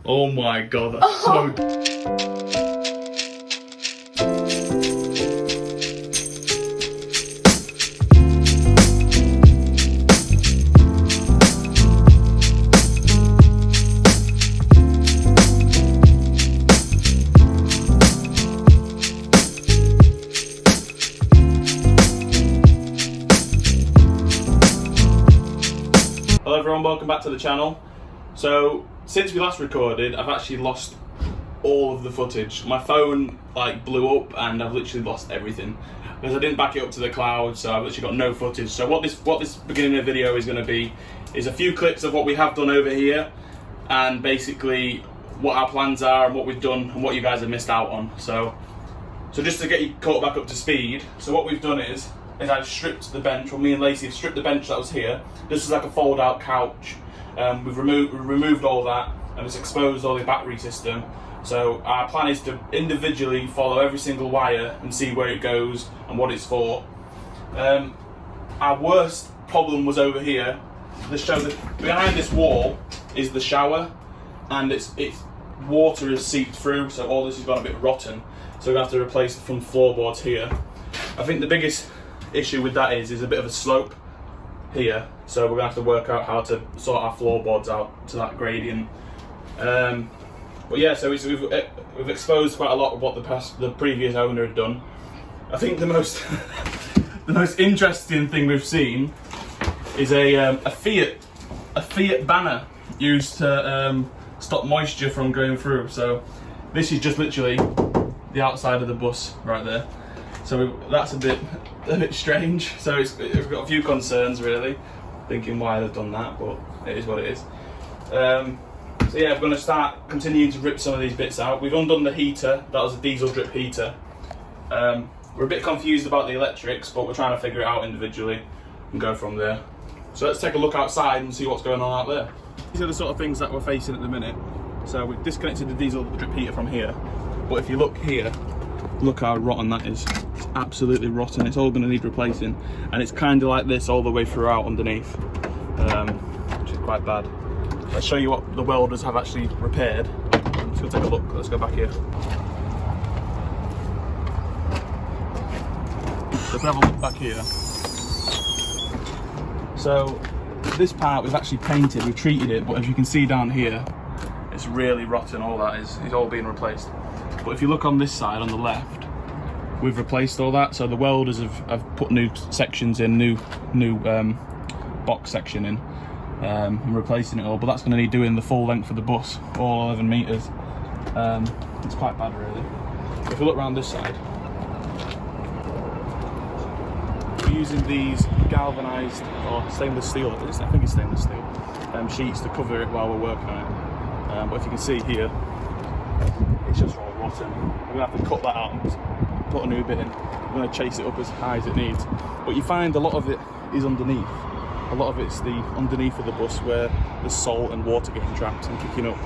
Oh my god, that's so... Hello everyone, welcome back to the channel. So, since we last recorded, I've actually lost all of the footage. My phone like blew up and I've literally lost everything because I didn't back it up to the cloud, so I've literally got no footage. So what this beginning of the video is going to be is a few clips of what we have done over here and basically what our plans are and what we've done and what you guys have missed out on. So just to get you caught back up to speed, so what we've done is I've stripped the bench, well me and Lacey have stripped the bench that was here. This is like a fold out couch. We've removed all that and it's exposed all the battery system. So our plan is to individually follow every single wire and see where it goes and what it's for. Our worst problem was over here. Behind this wall is the shower and it's water has seeped through, so all this has gone a bit rotten. So we're going to have to replace the front floorboards here. I think the biggest issue with that is a bit of a slope here, so we're gonna have to work out how to sort our floorboards out to that gradient. But yeah, so we've exposed quite a lot of what the previous owner had done. I think the most the most interesting thing we've seen is a Fiat banner used to stop moisture from going through. So this is just literally the outside of the bus right there. So that's a bit strange. So we've got a few concerns really, thinking why they've done that, but it is what it is. So yeah, we're going to continuing to rip some of these bits out. We've undone the heater. That was a diesel drip heater. We're a bit confused about the electrics, but we're trying to figure it out individually and go from there. So let's take a look outside and see what's going on out there. These are the sort of things that we're facing at the minute. So we've disconnected the diesel drip heater from here, but if you look here, look how rotten that is. It's absolutely rotten. It's all going to need replacing, and it's kind of like this all the way throughout underneath, which is quite bad. Let's show you what the welders have actually repaired. Let's go take a look. Let's go back here. Let's have a look back here. So this part we've actually painted, we've treated it, but as you can see down here, it's really rotten. All that is all being replaced. But if you look on this side, on the left, we've replaced all that. So the welders have put new sections in, new box section in, and replacing it all. But that's going to need doing the full length of the bus, all 11 metres. It's quite bad really. If you look around this side, we're using these galvanised or stainless steel, I think it's stainless steel, sheets to cover it while we're working on it. But if you can see here, it's just all rotten. We're going to have to cut that out and put a new bit in. We're going to chase it up as high as it needs. But you find a lot of it is underneath. A lot of it's the underneath of the bus where there's salt and water getting trapped and kicking up.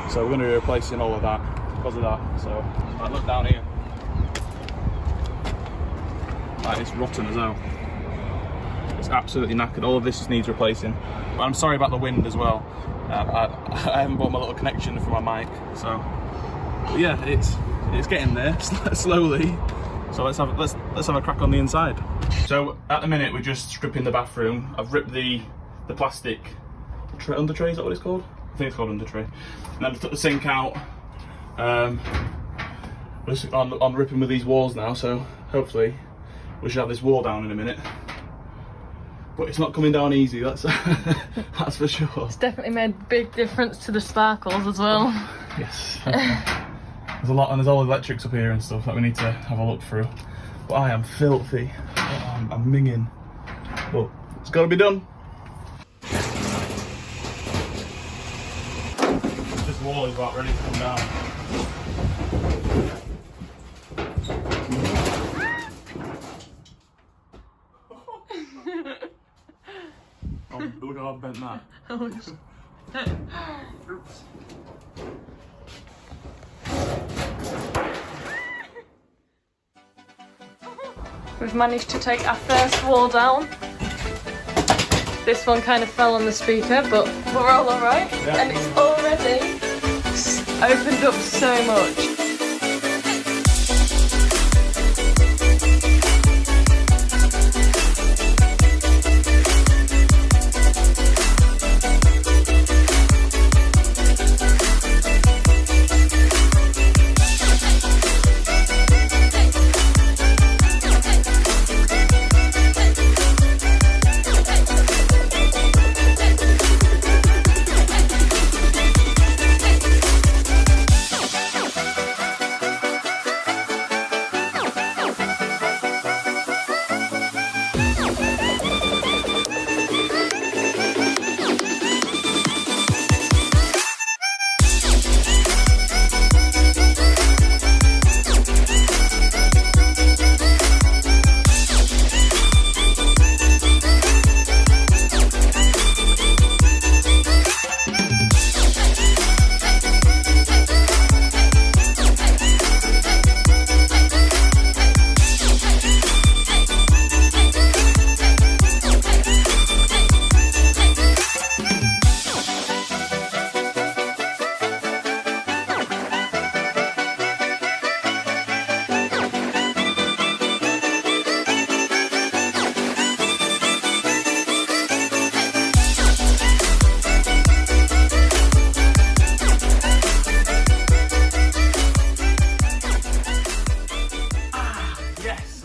So we're going to be replacing all of that because of that. So right, look down here. Right, it's rotten as well. It's absolutely knackered. All of this needs replacing. But I'm sorry about the wind as well. I haven't bought my little connection for my mic, so but yeah, it's getting there slowly. So let's have a crack on the inside. So at the minute we're just stripping the bathroom. I've ripped the plastic under tray. Is that what it's called? I think it's called under tray. And then I've took the sink out. We're just on ripping with these walls now. So hopefully we should have this wall down in a minute. But it's not coming down easy, that's that's for sure. It's definitely made a big difference to the sparkles as well. Yes. There's a lot, and there's all the electrics up here and stuff that we need to have a look through. But I am filthy. I'm minging. But it's got to be done. This wall is about ready to come down. Look how I've bent that. Oops. We've managed to take our first wall down. This one kind of fell on the speaker, but we're all alright. Yeah. And it's already opened up so much.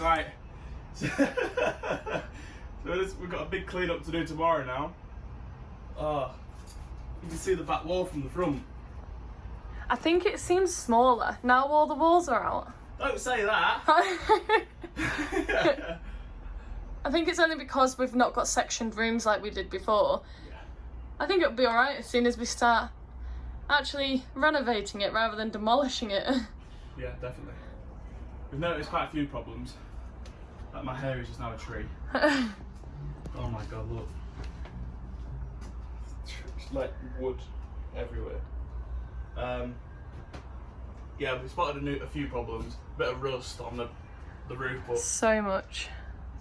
Right. So we've got a big clean up to do tomorrow now. Oh, you can see the back wall from the front. I think it seems smaller now all the walls are out. Don't say that. I think it's only because we've not got sectioned rooms like we did before. Yeah. I think it'll be alright as soon as we start actually renovating it rather than demolishing it. Yeah, definitely. We've noticed quite a few problems. Like my hair is just now a tree. Oh my god, look. It's like wood everywhere. Yeah, we spotted a few problems. A bit of rust on the roof, but So much.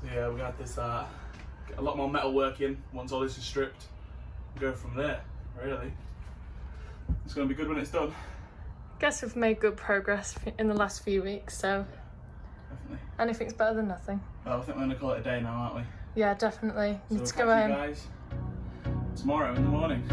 so yeah, we had this get a lot more metal work in once all this is stripped. We'll go from there, really. It's gonna be good when it's done. Guess we've made good progress in the last few weeks, so Definitely. anything's better than nothing. Well, I think we're gonna call it a day now, aren't we? Yeah, definitely. So Let's we'll go catch you home. guys tomorrow in the morning.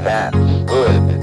That's good.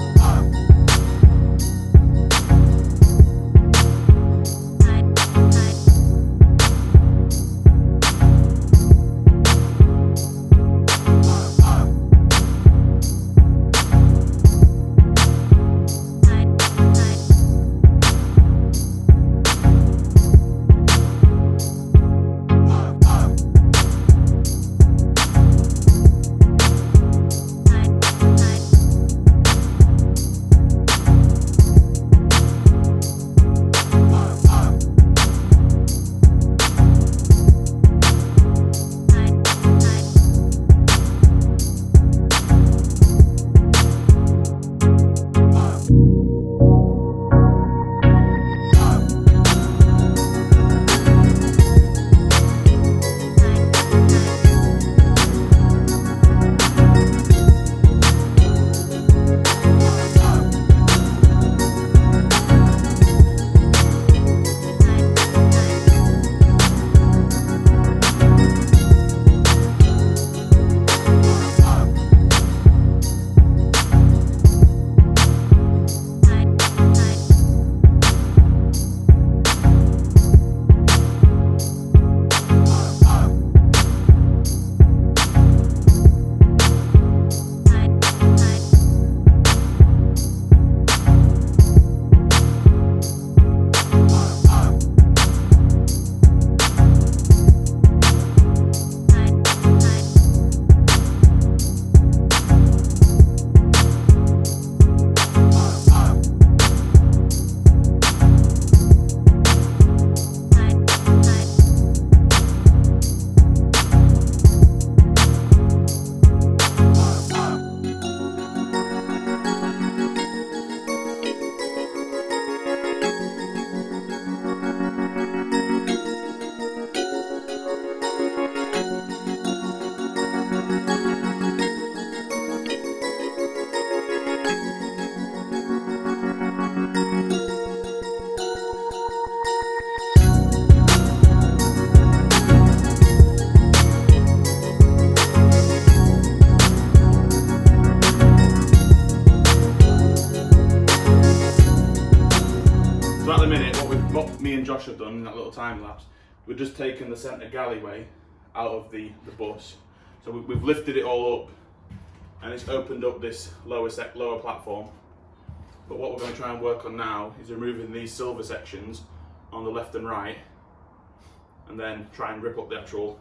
Josh had done in that little time lapse, we've just taken the centre galleyway out of the bus. So we've lifted it all up and it's opened up this lower platform. But what we're going to try and work on now is removing these silver sections on the left and right, and then try and rip up the actual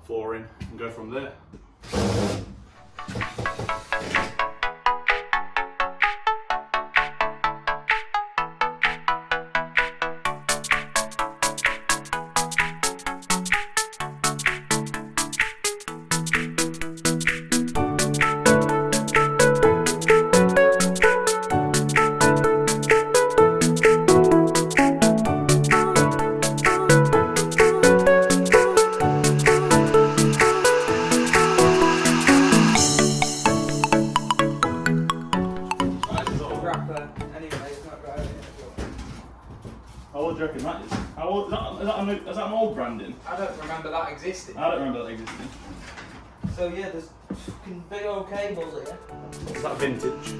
flooring and go from there. How old do you reckon that is? How old, is that an old branding? I don't remember that existing. I don't remember that existing. So yeah, there's fucking big old cables here. Is that vintage?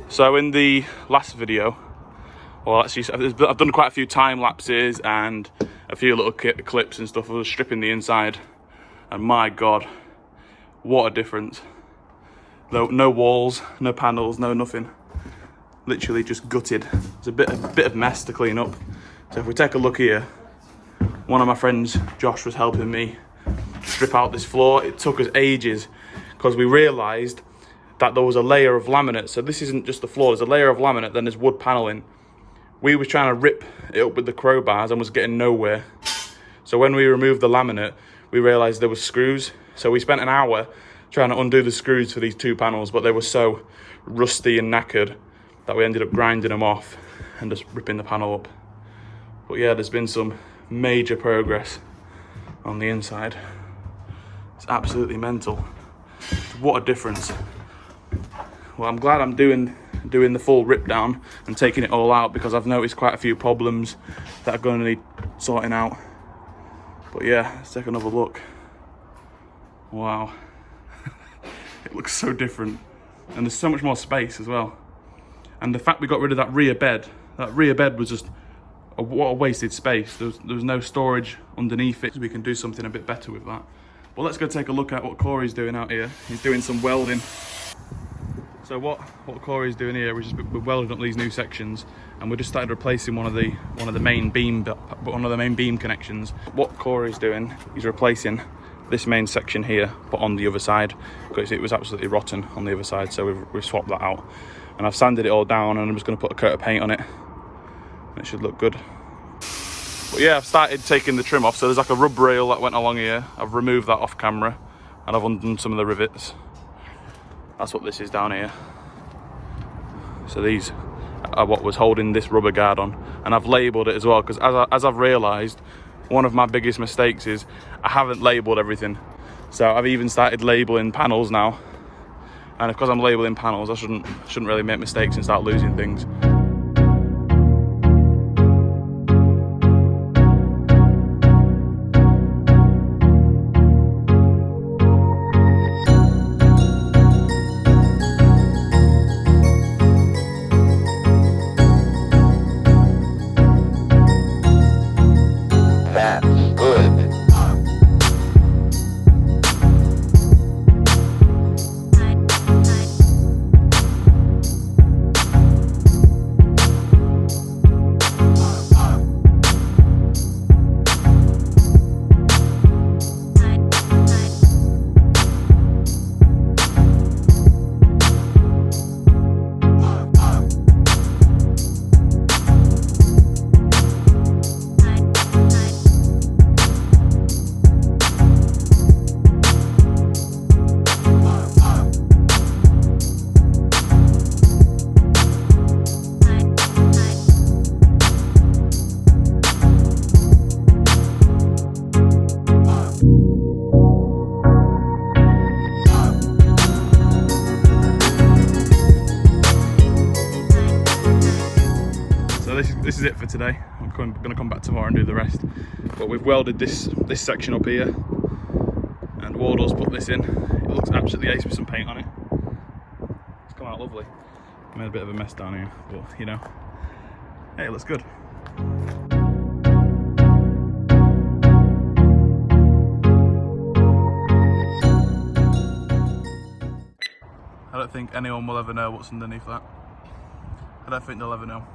So in the last video, well actually I've done quite a few time lapses and a few little clips and stuff. I was stripping the inside and my god, what a difference. No walls, no panels, no nothing. Literally just gutted. It's a bit of mess to clean up. So if we take a look here, one of my friends, Josh, was helping me strip out this floor. It took us ages because we realised that there was a layer of laminate. So this isn't just the floor, there's a layer of laminate, then there's wood paneling. We were trying to rip it up with the crowbars and was getting nowhere. So when we removed the laminate, we realized there were screws. So we spent an hour trying to undo the screws for these two panels, but they were so rusty and knackered that we ended up grinding them off and just ripping the panel up. But yeah, there's been some major progress on the inside. It's absolutely mental. What a difference. Well, I'm glad I'm doing the full rip down and taking it all out, because I've noticed quite a few problems that are going to need sorting out. But yeah, let's take another look. Wow. It looks so different. And there's so much more space as well. And the fact we got rid of that rear bed was just what a wasted space. There was no storage underneath it. So we can do something a bit better with that. But let's go take a look at what Corey's doing out here. He's doing some welding. So what Corey's doing here, we're welding up these new sections, and we just started replacing one of the main beam connections. What Corey's doing, he's replacing this main section here, but on the other side, because it was absolutely rotten on the other side. So we've swapped that out, and I've sanded it all down, and I'm just going to put a coat of paint on it, and it should look good. But yeah, I've started taking the trim off. So there's like a rub rail that went along here. I've removed that off camera, and I've undone some of the rivets. That's what this is down here. So these are what was holding this rubber guard on, and I've labelled it as well, because as I've realised, one of my biggest mistakes is I haven't labelled everything. So I've even started labelling panels now, and because I'm labelling panels, I shouldn't really make mistakes and start losing things. this is it for today. I'm going to come back tomorrow and do the rest. But we've welded this section up here, and Wardle's put this in. It looks absolutely ace with some paint on it. It's come out lovely. I made a bit of a mess down here, but you know, hey, it looks good. I don't think anyone will ever know what's underneath that. I don't think they'll ever know.